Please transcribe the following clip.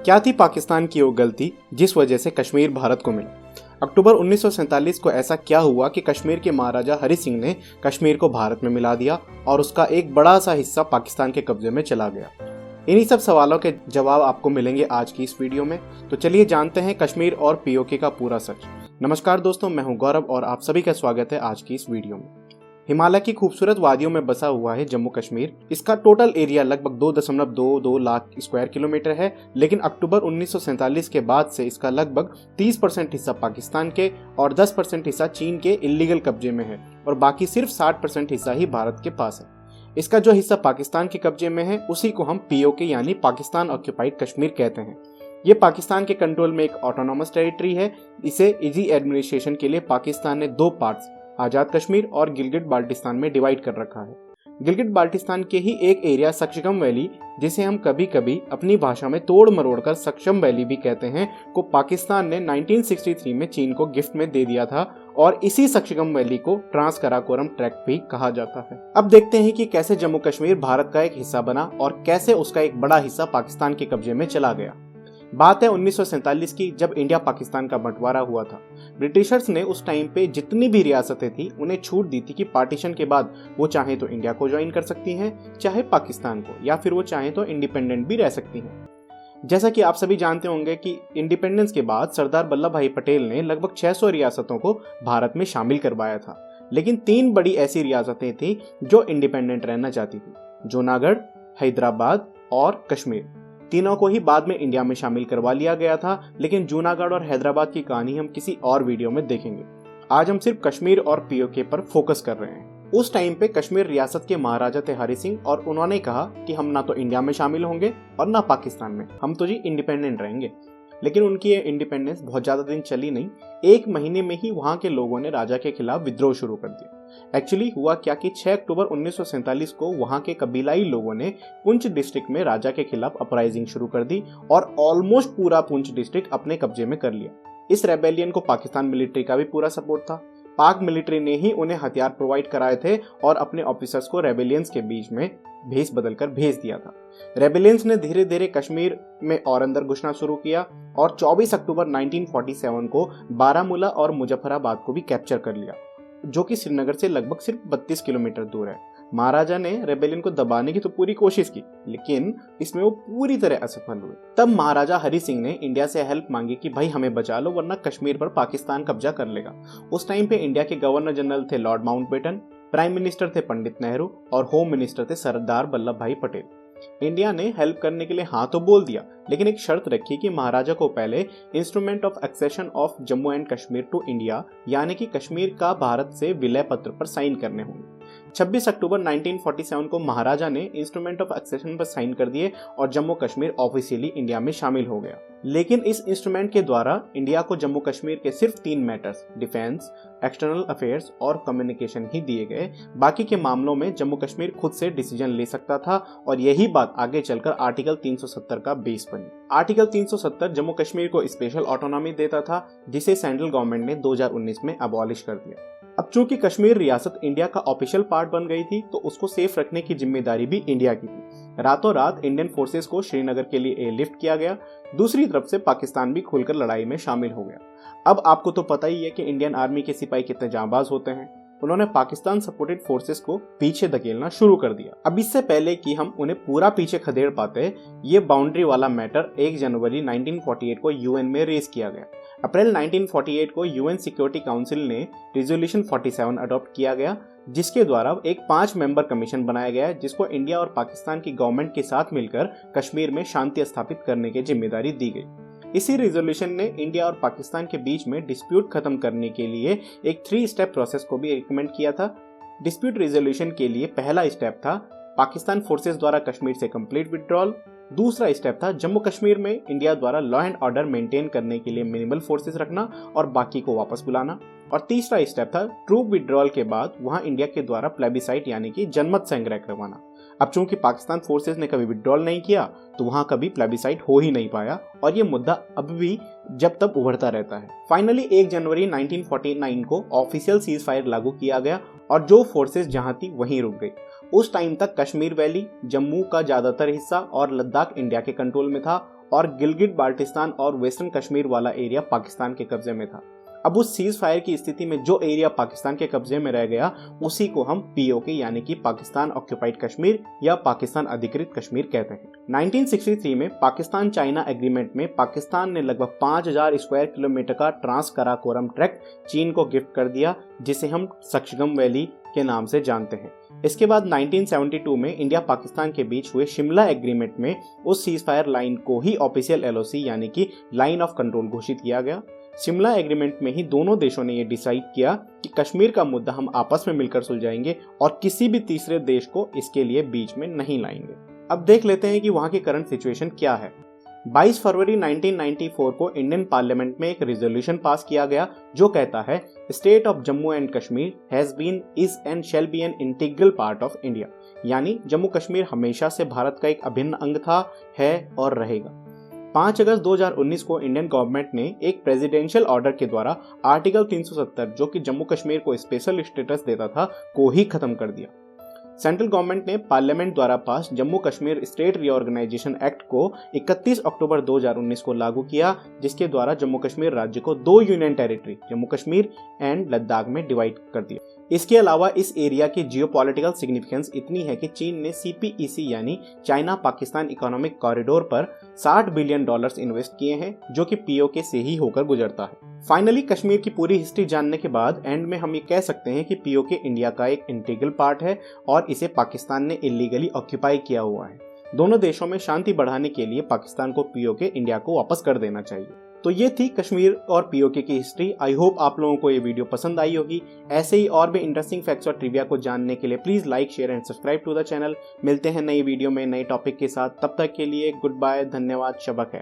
क्या थी पाकिस्तान की वो गलती जिस वजह से कश्मीर भारत को मिला? अक्टूबर 1947 को ऐसा क्या हुआ कि कश्मीर के महाराजा हरि सिंह ने कश्मीर को भारत में मिला दिया और उसका एक बड़ा सा हिस्सा पाकिस्तान के कब्जे में चला गया? इन्हीं सब सवालों के जवाब आपको मिलेंगे आज की इस वीडियो में। तो चलिए जानते हैं कश्मीर और पीओके का पूरा सच। नमस्कार दोस्तों, मैं हूं गौरव और आप सभी का स्वागत है आज की इस वीडियो में। हिमालय की खूबसूरत वादियों में बसा हुआ है जम्मू कश्मीर। इसका टोटल एरिया लगभग 2.22 लाख स्क्वायर किलोमीटर है, लेकिन अक्टूबर 1947 के बाद से इसका लगभग 30% हिस्सा पाकिस्तान के और 10% हिस्सा चीन के इल्लीगल कब्जे में है और बाकी सिर्फ 60% हिस्सा ही भारत के पास है। इसका जो हिस्सा पाकिस्तान के कब्जे में है उसी को हम पीओके यानी पाकिस्तान ऑक्यूपाइड कश्मीर कहते हैं। ये पाकिस्तान के कंट्रोल में एक ऑटोनॉमस टेरिटरी है। इसे इजी एडमिनिस्ट्रेशन के लिए पाकिस्तान ने दो पार्ट्स आजाद कश्मीर और गिलगिट बाल्टिस्तान में डिवाइड कर रखा है। गिलगिट बाल्टिस्तान के ही एक एरिया सक्शगम वैली, जिसे हम कभी कभी अपनी भाषा में तोड़ मरोड़ कर सक्शम वैली भी कहते हैं, को पाकिस्तान ने 1963 में चीन को गिफ्ट में दे दिया था और इसी सक्शगम वैली को ट्रांस कराकोरम ट्रैक्ट भी कहा जाता है। अब देखते हैं कि कैसे जम्मू कश्मीर भारत का एक हिस्सा बना और कैसे उसका एक बड़ा हिस्सा पाकिस्तान के कब्जे में चला गया। बात है 1947 की, जब इंडिया पाकिस्तान का बंटवारा हुआ था। ब्रिटिशर्स ने उस टाइम पे जितनी भी रियासतें थी उन्हें छूट दी थी कि पार्टीशन के बाद वो चाहे तो इंडिया को ज्वाइन कर सकती हैं, चाहे पाकिस्तान को, या फिर वो चाहे तो इंडिपेंडेंट भी रह सकती हैं। जैसा कि आप सभी जानते होंगे कि इंडिपेंडेंस के बाद सरदार वल्लभ भाई पटेल ने लगभग 600 रियासतों को भारत में शामिल करवाया था, लेकिन 3 बड़ी ऐसी रियासतें थी जो इंडिपेंडेंट रहना चाहती थी: जूनागढ़, हैदराबाद और कश्मीर। तीनों को ही बाद में इंडिया में शामिल करवा लिया गया था, लेकिन जूनागढ़ और हैदराबाद की कहानी हम किसी और वीडियो में देखेंगे। आज हम सिर्फ कश्मीर और पीओके पर फोकस कर रहे हैं। उस टाइम पे कश्मीर रियासत के महाराजा थे हरि सिंह और उन्होंने कहा कि हम ना तो इंडिया में शामिल होंगे और ना पाकिस्तान में, हम तो जी इंडिपेंडेंट रहेंगे। लेकिन उनकी ये इंडिपेंडेंस बहुत ज्यादा दिन चली नहीं। 1 महीने में ही वहां के लोगों ने राजा के खिलाफ विद्रोह शुरू कर दिया। एक्चुअली हुआ क्या कि 6 अक्टूबर 1947 को वहां के कबीलाई लोगों ने पुंछ डिस्ट्रिक्ट में राजा के खिलाफ अपराइजिंग शुरू कर दी और ऑलमोस्ट पूरा पुंछ डिस्ट्रिक्ट अपने कब्जे में कर लिया। इस रेबेलियन को पाकिस्तान मिलिट्री का भी पूरा सपोर्ट था। पाक मिलिट्री ने ही उन्हें हथियार प्रोवाइड कराए थे और अपने ऑफिसर्स को रेबेलियंस के बीच में भेस बदलकर भेज दिया था। रेबेलियंस ने धीरे धीरे कश्मीर में और अंदर घुसना शुरू किया और 24 अक्टूबर 1947 को बारामूला और मुजफ्फराबाद को भी कैप्चर कर लिया, जो कि श्रीनगर से लगभग सिर्फ 32 किलोमीटर दूर है। महाराजा ने रेबेलियन को दबाने की तो पूरी कोशिश की, लेकिन इसमें वो पूरी तरह असफल हुए। तब महाराजा हरि सिंह ने इंडिया से हेल्प मांगी कि भाई हमें बचा लो वरना कश्मीर पर पाकिस्तान कब्जा कर लेगा। उस टाइम पे इंडिया के गवर्नर जनरल थे लॉर्ड माउंटबेटन, प्राइम मिनिस्टर थे पंडित नेहरू और होम मिनिस्टर थे सरदार वल्लभ भाई पटेल। इंडिया ने हेल्प करने के लिए हाँ तो बोल दिया, लेकिन एक शर्त रखी कि महाराजा को पहले instrument of accession of Jammu and Kashmir to India यानी कि कश्मीर का भारत से विलय पत्र पर साइन करने होंगे। 26 अक्टूबर 1947 को महाराजा ने इंस्ट्रूमेंट ऑफ एक्सेशन पर साइन कर दिए और जम्मू कश्मीर ऑफिशियली इंडिया में शामिल हो गया। लेकिन इस इंस्ट्रूमेंट के द्वारा इंडिया को जम्मू कश्मीर के सिर्फ 3 मैटर्स, डिफेंस, एक्सटर्नल अफेयर्स और कम्युनिकेशन ही दिए गए। बाकी के मामलों में जम्मू कश्मीर खुद से डिसीजन ले सकता था और यही बात आगे चलकर आर्टिकल 370 का बेस बनी। आर्टिकल 370 जम्मू कश्मीर को स्पेशल ऑटोनॉमी देता था, जिसे सेंट्रल गवर्नमेंट ने 2019 में अबॉलिश कर दिया। अब चूंकि कश्मीर रियासत इंडिया का ऑफिशियल पार्ट बन गई थी, तो उसको सेफ रखने की जिम्मेदारी भी इंडिया की थी। रातों रात इंडियन फोर्सेस को श्रीनगर के लिए एयरलिफ्ट किया गया। दूसरी तरफ से पाकिस्तान भी खुलकर लड़ाई में शामिल हो गया। अब आपको तो पता ही है कि इंडियन आर्मी के सिपाही कितने जांबाज होते हैं। उन्होंने पाकिस्तान सपोर्टेड फोर्सेस को पीछे धकेलना शुरू कर दिया। अब इससे पहले कि हम उन्हें पूरा पीछे खदेड़ पाते, ये बाउंड्री वाला मैटर 1 जनवरी 1948 को यूएन में रेज किया गया। अप्रैल 1948 को यूएन सिक्योरिटी काउंसिल ने रिजोल्यूशन 47 अडॉप्ट किया गया, जिसके द्वारा एक 5 मेंबर कमीशन बनाया गया, जिसको इंडिया और पाकिस्तान की गवर्नमेंट के साथ मिलकर कश्मीर में शांति स्थापित करने की जिम्मेदारी दी गई। इसी रिजोल्यूशन ने इंडिया और पाकिस्तान के बीच में डिस्प्यूट खत्म करने के लिए एक 3 स्टेप प्रोसेस को भी रिकमेंड किया था। डिस्प्यूट रिजोल्यूशन के लिए पहला स्टेप था पाकिस्तान फोर्सेस द्वारा कश्मीर से कंप्लीट विड्रॉल। दूसरा स्टेप था जम्मू कश्मीर में इंडिया द्वारा लॉ एंड ऑर्डर मेंटेन करने के लिए मिनिमल फोर्सेस रखना और बाकी को वापस बुलाना। और तीसरा स्टेप था ट्रूप विड्रॉल के बाद वहां इंडिया के द्वारा प्लेबिसाइट यानी कि जनमत संग्रह करवाना। अब चूंकि पाकिस्तान फोर्सेस ने कभी विड्रॉल नहीं किया, तो वहां कभी प्लेबिसाइट हो ही नहीं पाया और ये मुद्दा अब भी जब तक उभरता रहता है। फाइनली 1 जनवरी 1949 को ऑफिशियल सीज फायर लागू किया गया और जो फोर्सेस जहां थी वहीं रुक गई। उस टाइम तक कश्मीर वैली, जम्मू का ज्यादातर हिस्सा और लद्दाख इंडिया के कंट्रोल में था और गिलगिट बाल्टिस्तान और वेस्टर्न कश्मीर वाला एरिया पाकिस्तान के कब्जे में था। अब उस सीज फायर की स्थिति में जो एरिया पाकिस्तान के कब्जे में रह गया उसी को हम पीओके यानी कि पाकिस्तान ऑक्यूपाइड कश्मीर या पाकिस्तान अधिकृत कश्मीर कहते हैं। 1963 में पाकिस्तान चाइना एग्रीमेंट में पाकिस्तान ने लगभग 5000 स्क्वायर किलोमीटर का ट्रांस कराकोरम ट्रैक्ट चीन को गिफ्ट कर दिया, जिसे हम सक्शगम वैली के नाम से जानते हैं। इसके बाद 1972 में इंडिया पाकिस्तान के बीच हुए शिमला एग्रीमेंट में उस सीज फायर लाइन को ही ऑफिशियल एलओसी यानी कि लाइन ऑफ कंट्रोल घोषित किया गया। शिमला एग्रीमेंट में ही दोनों देशों ने यह डिसाइड किया कि कश्मीर का मुद्दा हम आपस में मिलकर सुलझाएंगे और किसी भी तीसरे देश को इसके लिए बीच में नहीं लाएंगे। अब देख लेते हैं कि वहां की करंट सिचुएशन क्या है। 22 फरवरी 1994 को इंडियन पार्लियामेंट में एक रेजोल्यूशन पास किया गया जो कहता है state of Jammu and Kashmir has been is and shall be an integral part of India, यानी जम्मू कश्मीर हमेशा से भारत का एक अभिन्न अंग था, है और रहेगा। 5 अगस्त 2019 को इंडियन गवर्नमेंट ने एक प्रेसिडेंशियल ऑर्डर के द्वारा आर्टिकल 370 जो कि जम्मू कश्मीर को स्पेशल स्टेटस देता था को ही खत्म कर दिया। सेंट्रल गवर्नमेंट ने पार्लियामेंट द्वारा pass Jammu Kashmir state reorganisation act को 31 अक्टूबर 2019 को लागू किया, जिसके द्वारा जम्मू कश्मीर राज्य को 2 union territory Jammu Kashmir and Ladakh में डिवाइड कर दिया। इसके अलावा इस एरिया की जियोपॉलिटिकल सिग्निफिकेंस इतनी है कि चीन ने सीपीईसी यानी चाइना पाकिस्तान इकोनॉमिक कॉरिडोर पर $60 बिलियन इन्वेस्ट किए हैं, जो कि पीओके से ही होकर गुजरता है। फाइनली कश्मीर की पूरी हिस्ट्री जानने के बाद एंड में हम ये कह सकते हैं कि पीओके इंडिया का एक इंटीग्रल पार्ट है और इसे पाकिस्तान ने इलीगली ऑक्यूपाई किया हुआ है। दोनों देशों में शांति बढ़ाने के लिए पाकिस्तान को पीओके इंडिया को वापस कर देना चाहिए। तो ये थी कश्मीर और पीओके की हिस्ट्री। आई होप आप लोगों को ये वीडियो पसंद आई होगी। ऐसे ही और भी इंटरेस्टिंग फैक्ट्स और ट्रिविया को जानने के लिए please like, share and subscribe to the channel. मिलते हैं नई वीडियो में नए टॉपिक के साथ, तब तक के लिए गुड बाय, धन्यवाद, शबा खैर।